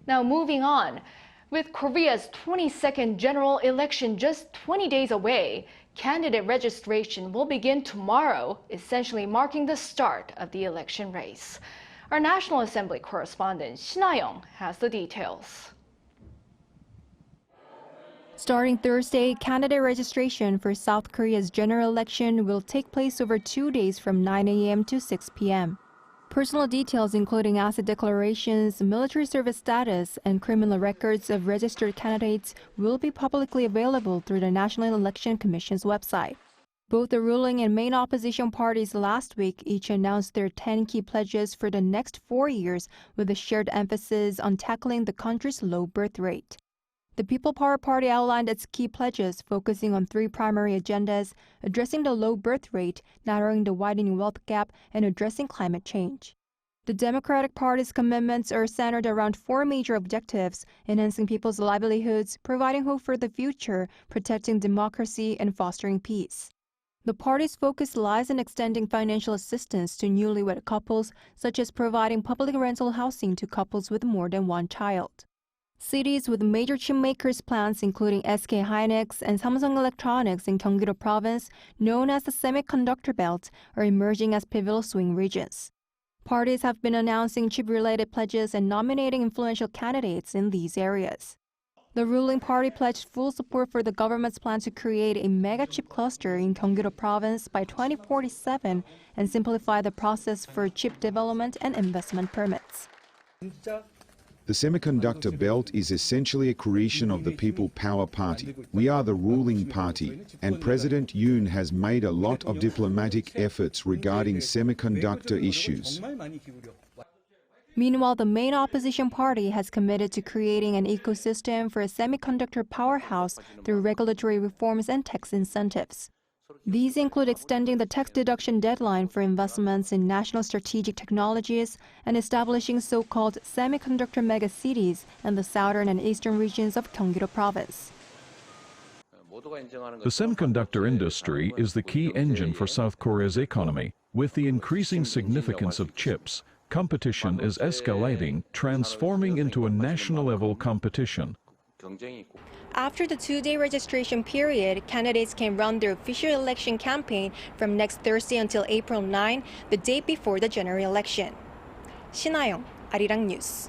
Now moving on. With Korea's 22nd general election just 20 days away, candidate registration will begin tomorrow, essentially marking the start of the election race. Our National Assembly correspondent Shin Ha-young has the details. Starting Thursday, candidate registration for South Korea's general election will take place over 2 days from 9 a.m. to 6 p.m. Personal details including asset declarations, military service status, and criminal records of registered candidates will be publicly available through the National Election Commission's website. Both the ruling and main opposition parties last week each announced their 10 key pledges for the next 4 years with a shared emphasis on tackling the country's low birth rate. The People Power Party outlined its key pledges, focusing on 3 primary agendas: addressing the low birth rate, narrowing the widening wealth gap, and addressing climate change. The Democratic Party's commitments are centered around 4 major objectives: enhancing people's livelihoods, providing hope for the future, protecting democracy, and fostering peace. The party's focus lies in extending financial assistance to newlywed couples, such as providing public rental housing to couples with more than 1 child. Cities with major chip makers plants including SK Hynix and Samsung Electronics in Gyeonggi-do Province, known as the Semiconductor Belt, are emerging as pivotal swing regions. Parties have been announcing chip-related pledges and nominating influential candidates in these areas. The ruling party pledged full support for the government's plan to create a mega chip cluster in Gyeonggi-do Province by 2047 and simplify the process for chip development and investment permits. The semiconductor belt is essentially a creation of the People Power Party. We are the ruling party, and President Yoon has made a lot of diplomatic efforts regarding semiconductor issues. Meanwhile, the main opposition party has committed to creating an ecosystem for a semiconductor powerhouse through regulatory reforms and tax incentives. These include extending the tax deduction deadline for investments in national strategic technologies and establishing so-called semiconductor megacities in the southern and eastern regions of Gyeonggi-do Province. The semiconductor industry is the key engine for South Korea's economy. With the increasing significance of chips, competition is escalating, transforming into a national-level competition. After the 2-day registration period, candidates can run their official election campaign from next Thursday until April 9, the day before the general election. Shin Ha-young, Arirang News.